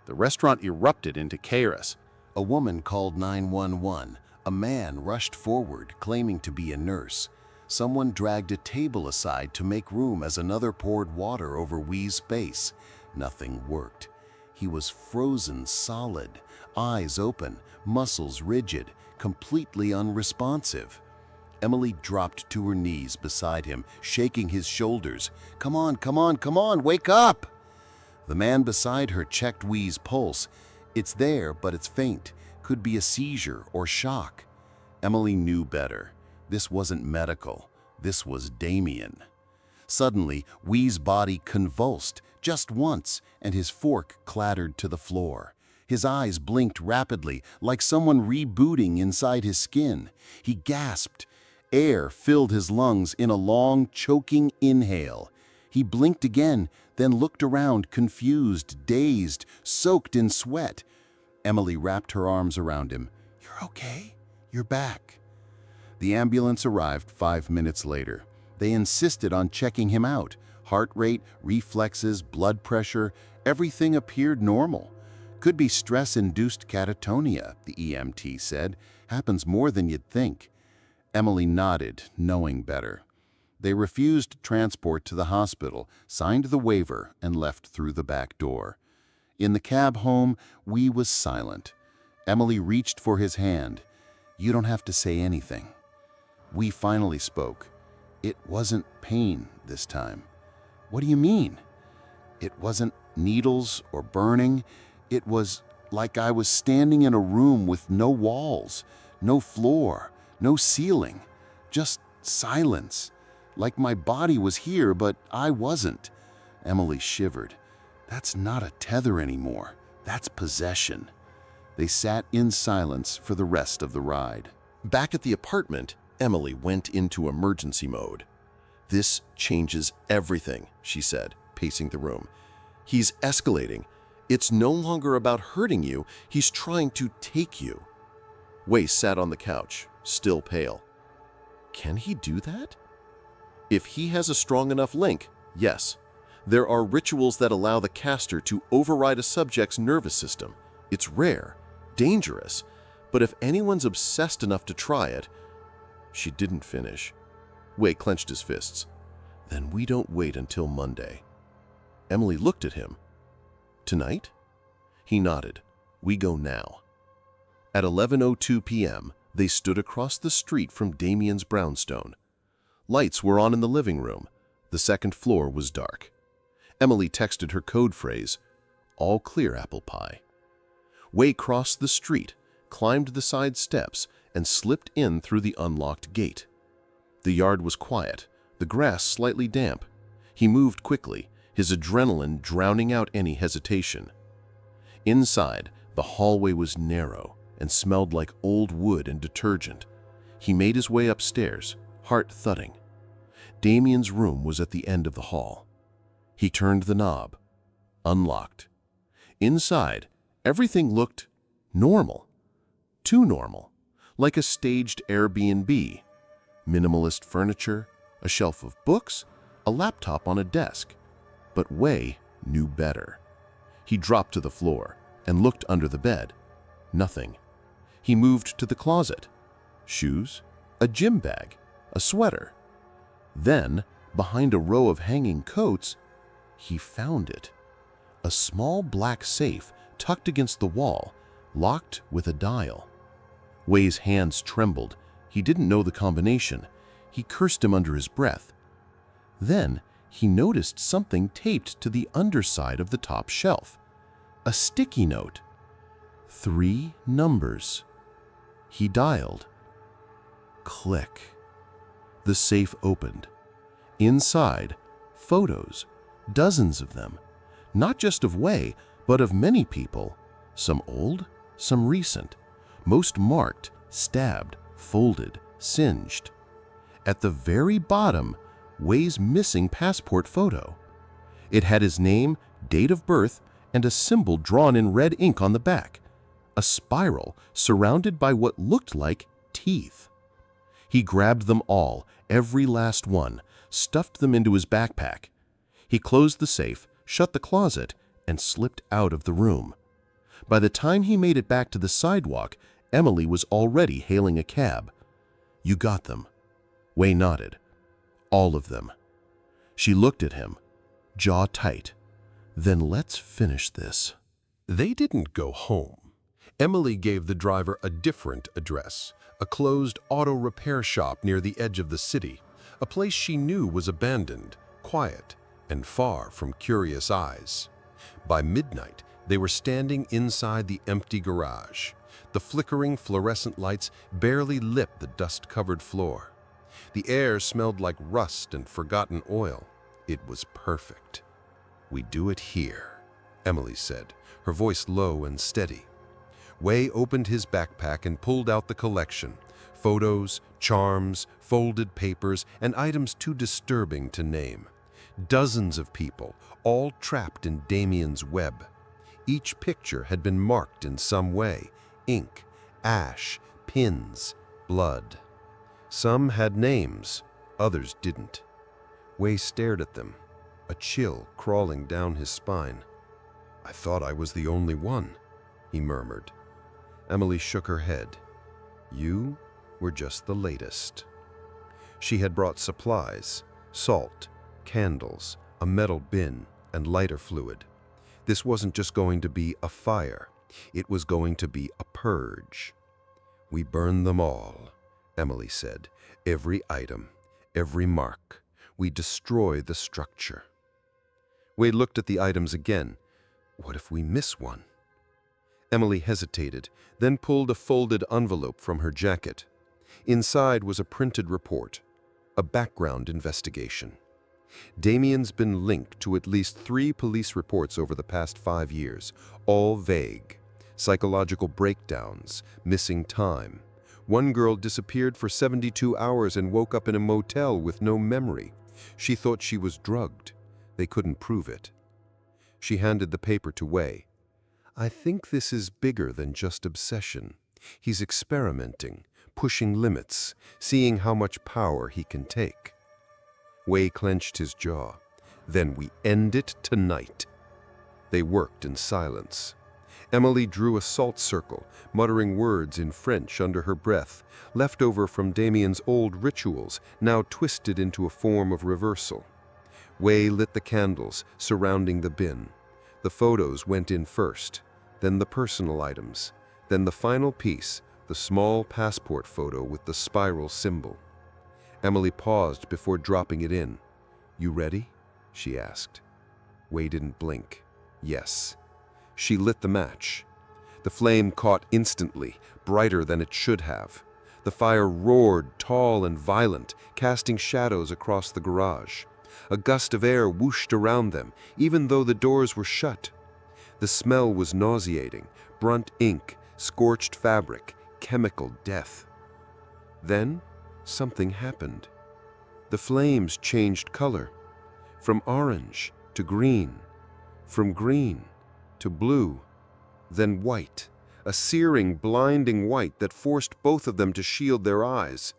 The restaurant erupted into chaos. A woman called 911. A man rushed forward, claiming to be a nurse. Someone dragged a table aside to make room as another poured water over Wei's face. Nothing worked. He was frozen solid, eyes open, muscles rigid, completely unresponsive. Emily dropped to her knees beside him, shaking his shoulders. "Come on, come on, come on, wake up!" The man beside her checked Wei's pulse. It's there, but it's faint. Could be a seizure or shock. Emily knew better. This wasn't medical. This was Damian. Suddenly, Wei's body convulsed just once, and his fork clattered to the floor. His eyes blinked rapidly, like someone rebooting inside his skin. He gasped. Air filled his lungs in a long, choking inhale. He blinked again, then looked around, confused, dazed, soaked in sweat. Emily wrapped her arms around him. "You're okay. You're back." The ambulance arrived 5 minutes later. They insisted on checking him out. Heart rate, reflexes, blood pressure, everything appeared normal. Could be stress-induced catatonia, the EMT said. Happens more than you'd think. Emily nodded, knowing better. They refused transport to the hospital, signed the waiver, and left through the back door. In the cab home, Wei was silent. Emily reached for his hand. "You don't have to say anything." Wei finally spoke. "It wasn't pain this time." "What do you mean?" "It wasn't needles or burning. It was like I was standing in a room with no walls, no floor, no ceiling, just silence. Like my body was here, but I wasn't." Emily shivered. "That's not a tether anymore. That's possession." They sat in silence for the rest of the ride. Back at the apartment, Emily went into emergency mode. "This changes everything," she said, pacing the room. "He's escalating. It's no longer about hurting you. He's trying to take you." Wei sat on the couch, still pale. Can he do that? If he has a strong enough link, yes. There are rituals that allow the caster to override a subject's nervous system. It's rare, dangerous, but if anyone's obsessed enough to try it... She didn't finish. Wei clenched his fists. "Then we don't wait until Monday." Emily looked at him. "Tonight?" He nodded. "We go now." At 11:02 p.m., they stood across the street from Damien's brownstone. Lights were on in the living room. The second floor was dark. Emily texted her code phrase, "All clear, apple pie." Wei crossed the street, climbed the side steps, and slipped in through the unlocked gate. The yard was quiet, the grass slightly damp. He moved quickly, his adrenaline drowning out any hesitation. Inside, the hallway was narrow and smelled like old wood and detergent. He made his way upstairs, heart thudding. Damian's room was at the end of the hall. He turned the knob. Unlocked. Inside, everything looked normal. Too normal. Like a staged Airbnb. Minimalist furniture, a shelf of books, a laptop on a desk. But Wei knew better. He dropped to the floor and looked under the bed. Nothing. He moved to the closet. Shoes, a gym bag, a sweater. Then, behind a row of hanging coats, he found it. A small black safe tucked against the wall, locked with a dial. Wei's hands trembled. He didn't know the combination. He cursed him under his breath. Then, he noticed something taped to the underside of the top shelf. A sticky note. 3 numbers. He dialed. Click. The safe opened. Inside, photos, dozens of them. Not just of Wei, but of many people. Some old, some recent. Most marked, stabbed, folded, singed. At the very bottom, Wei's missing passport photo. It had his name, date of birth, and a symbol drawn in red ink on the back. A spiral surrounded by what looked like teeth. He grabbed them all, every last one, stuffed them into his backpack. He closed the safe, shut the closet, and slipped out of the room. By the time he made it back to the sidewalk, Emily was already hailing a cab. "You got them." Wei nodded. "All of them." She looked at him, jaw tight. "Then let's finish this." They didn't go home. Emily gave the driver a different address, a closed auto repair shop near the edge of the city, a place she knew was abandoned, quiet, and far from curious eyes. By midnight, they were standing inside the empty garage. The flickering fluorescent lights barely lit the dust-covered floor. The air smelled like rust and forgotten oil. It was perfect. "We do it here," Emily said, her voice low and steady. Wei opened his backpack and pulled out the collection, photos, charms, folded papers, and items too disturbing to name. Dozens of people, all trapped in Damian's web. Each picture had been marked in some way: ink, ash, pins, blood. Some had names, others didn't. Wei stared at them, a chill crawling down his spine. "I thought I was the only one," he murmured. Emily shook her head. "You were just the latest." She had brought supplies: salt, candles, a metal bin, and lighter fluid. This wasn't just going to be a fire. It was going to be a purge. "We burned them all," Emily said. "Every item, every mark. We destroy the structure." Wei looked at the items again. "What if we miss one?" Emily hesitated, then pulled a folded envelope from her jacket. Inside was a printed report, a background investigation. Damian's been linked to at least 3 police reports over the past 5 years, all vague. Psychological breakdowns, missing time. One girl disappeared for 72 hours and woke up in a motel with no memory. She thought she was drugged. They couldn't prove it. She handed the paper to Wei. "I think this is bigger than just obsession. He's experimenting, pushing limits, seeing how much power he can take." Wei clenched his jaw. "Then we end it tonight." They worked in silence. Emily drew a salt circle, muttering words in French under her breath, left over from Damian's old rituals, now twisted into a form of reversal. Wei lit the candles surrounding the bin. The photos went in first, then the personal items, then the final piece, the small passport photo with the spiral symbol. Emily paused before dropping it in. "You ready?" she asked. Wei didn't blink. Yes. She lit the match. The flame caught instantly, brighter than it should have. The fire roared, tall and violent, casting shadows across the garage. A gust of air whooshed around them, even though the doors were shut. The smell was nauseating, burnt ink, scorched fabric, chemical death. Then something happened. The flames changed color, from orange to green, from green to blue, then white, a searing, blinding white that forced both of them to shield their eyes.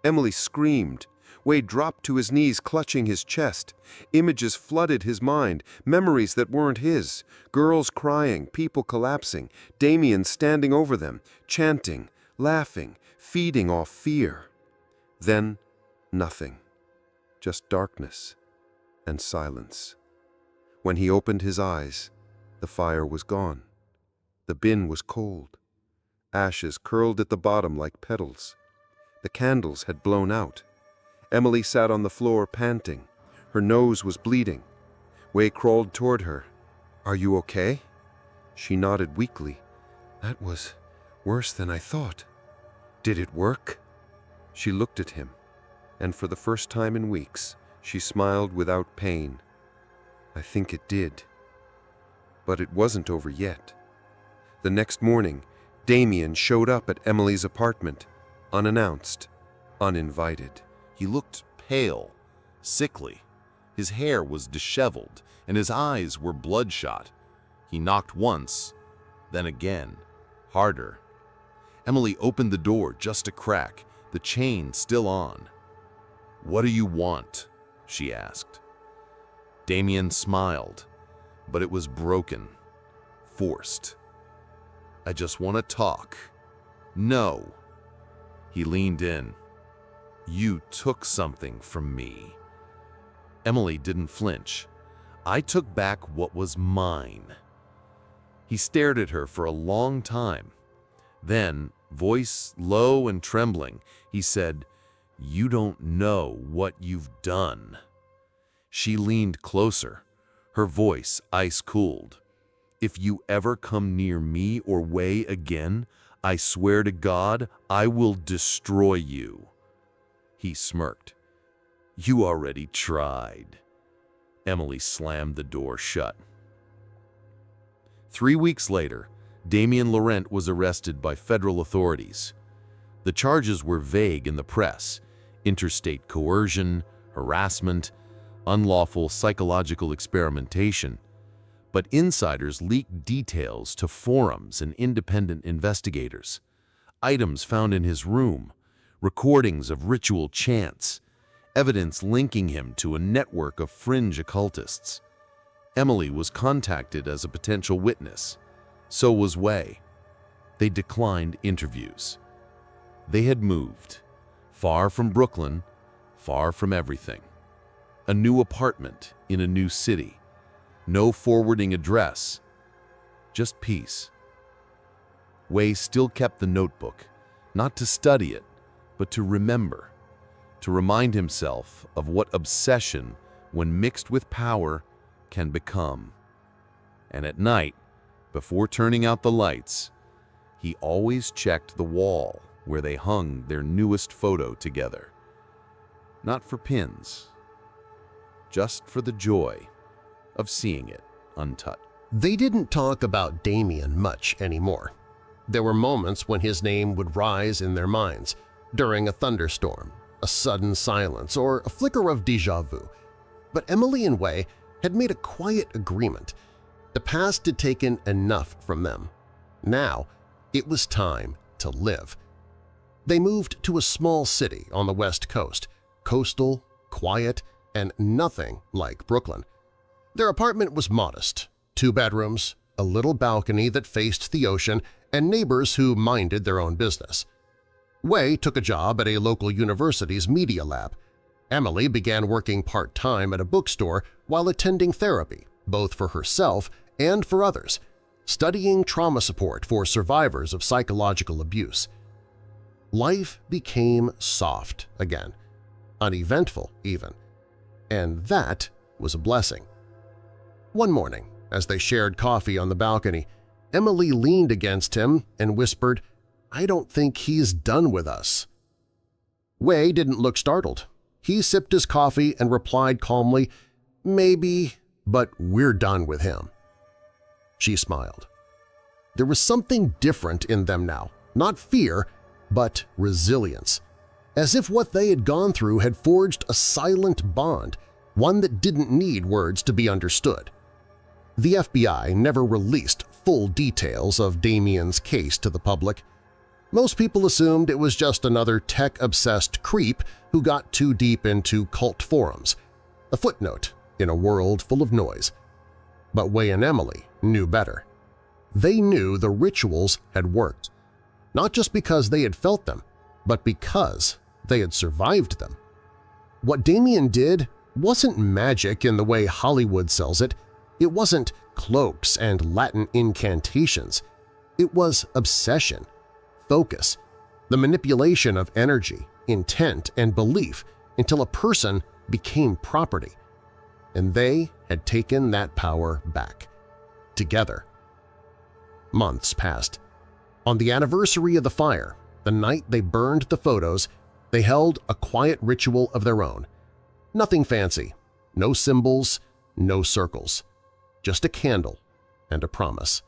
Emily screamed. Wei dropped to his knees, clutching his chest. Images flooded his mind, memories that weren't his. Girls crying, people collapsing, Damian standing over them, chanting, laughing, feeding off fear. Then, nothing. Just darkness and silence. When he opened his eyes, the fire was gone. The bin was cold. Ashes curled at the bottom like petals. The candles had blown out. Emily sat on the floor panting. Her nose was bleeding. Wei crawled toward her. "Are you okay?" She nodded weakly. "That was worse than I thought." "Did it work?" She looked at him, and for the first time in weeks, she smiled without pain. "I think it did." But it wasn't over yet. The next morning, Damien showed up at Emily's apartment, unannounced, uninvited. He looked pale, sickly. His hair was disheveled, and his eyes were bloodshot. He knocked once, then again, harder. Emily opened the door just a crack, the chain still on. "What do you want?" she asked. Damien smiled, but it was broken, forced. "I just want to talk." "No." He leaned in. "You took something from me." Emily didn't flinch. "I took back what was mine." He stared at her for a long time. Then, voice low and trembling, he said, "You don't know what you've done." She leaned closer, her voice ice-cooled. "If you ever come near me or Wei again, I swear to God, I will destroy you." He smirked. "You already tried." Emily slammed the door shut. 3 weeks later, Damien Laurent was arrested by federal authorities. The charges were vague in the press: interstate coercion, harassment, unlawful psychological experimentation. But insiders leaked details to forums and independent investigators. Items found in his room, recordings of ritual chants, evidence linking him to a network of fringe occultists. Emily was contacted as a potential witness. So was Wei. They declined interviews. They had moved, far from Brooklyn, far from everything. A new apartment in a new city. No forwarding address, just peace. Wei still kept the notebook, not to study it, but to remember, to remind himself of what obsession, when mixed with power, can become. And at night, before turning out the lights, he always checked the wall where they hung their newest photo together. Not for pins, just for the joy of seeing it untouched. They didn't talk about Damian much anymore. There were moments when his name would rise in their minds, during a thunderstorm, a sudden silence, or a flicker of déjà vu. But Emily and Wei had made a quiet agreement. The past had taken enough from them. Now, it was time to live. They moved to a small city on the West Coast, coastal, quiet, and nothing like Brooklyn. Their apartment was modest, 2 bedrooms, a little balcony that faced the ocean, and neighbors who minded their own business. Wei took a job at a local university's media lab. Emily began working part-time at a bookstore while attending therapy, both for herself and for others, studying trauma support for survivors of psychological abuse. Life became soft again. uneventful even. And that was a blessing. One morning, as they shared coffee on the balcony, Emily leaned against him and whispered, "I don't think he's done with us." Wei didn't look startled. He sipped his coffee and replied calmly, "Maybe, but we're done with him." She smiled. There was something different in them now, not fear, but resilience, as if what they had gone through had forged a silent bond, one that didn't need words to be understood. The FBI never released full details of Damien's case to the public. Most people assumed it was just another tech-obsessed creep who got too deep into cult forums, a footnote in a world full of noise. But Wei and Emily knew better. They knew the rituals had worked, not just because they had felt them, but because they had survived them. What Damien did wasn't magic in the way Hollywood sells it. It wasn't cloaks and Latin incantations. It was obsession, focus, the manipulation of energy, intent, and belief until a person became property. And they had taken that power back, together. Months passed. On the anniversary of the fire, the night they burned the photos, they held a quiet ritual of their own. Nothing fancy, no symbols, no circles, just a candle and a promise.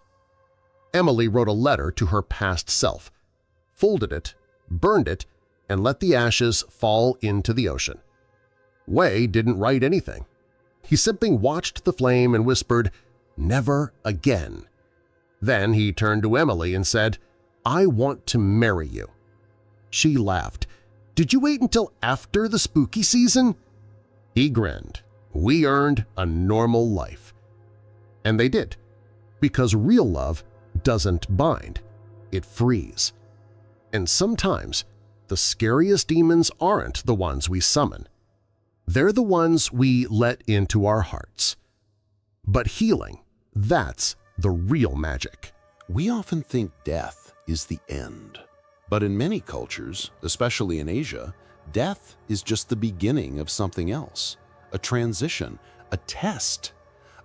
Emily wrote a letter to her past self, folded it, burned it, and let the ashes fall into the ocean. Wei didn't write anything. He simply watched the flame and whispered, "Never again." Then he turned to Emily and said, "I want to marry you." She laughed. "Did you wait until after the spooky season?" He grinned. "We earned a normal life." And they did, because real love doesn't bind, it frees. And sometimes the scariest demons aren't the ones we summon. They're the ones we let into our hearts. But healing, that's the real magic. We often think death is the end. But in many cultures, especially in Asia, death is just the beginning of something else, a transition, a test,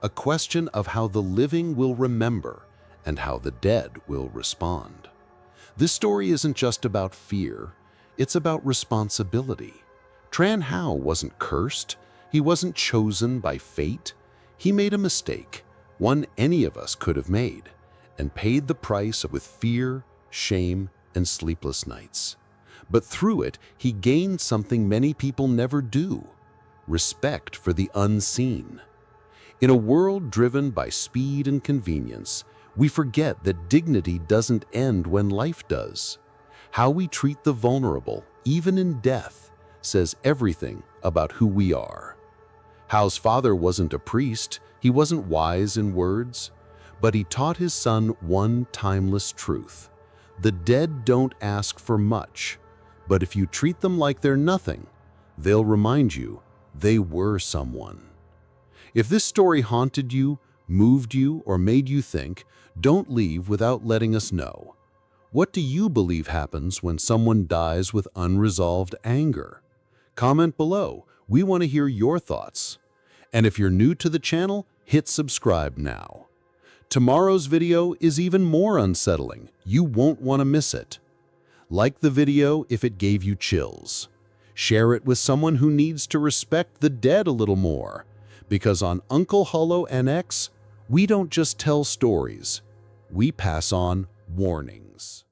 a question of how the living will remember and how the dead will respond. This story isn't just about fear, it's about responsibility. Tran Hao wasn't cursed, he wasn't chosen by fate. He made a mistake, one any of us could have made, and paid the price with fear, shame, and sleepless nights. But through it, he gained something many people never do: respect for the unseen. In a world driven by speed and convenience, we forget that dignity doesn't end when life does. How we treat the vulnerable, even in death, says everything about who we are. Hao's father wasn't a priest, he wasn't wise in words, but he taught his son one timeless truth. The dead don't ask for much, but if you treat them like they're nothing, they'll remind you they were someone. If this story haunted you, moved you, or made you think, don't leave without letting us know. What do you believe happens when someone dies with unresolved anger? Comment below. We want to hear your thoughts. And if you're new to the channel, hit subscribe now. Tomorrow's video is even more unsettling. You won't want to miss it. Like the video if it gave you chills. Share it with someone who needs to respect the dead a little more. Because on Uncle Hullo NX, we don't just tell stories, we pass on warnings.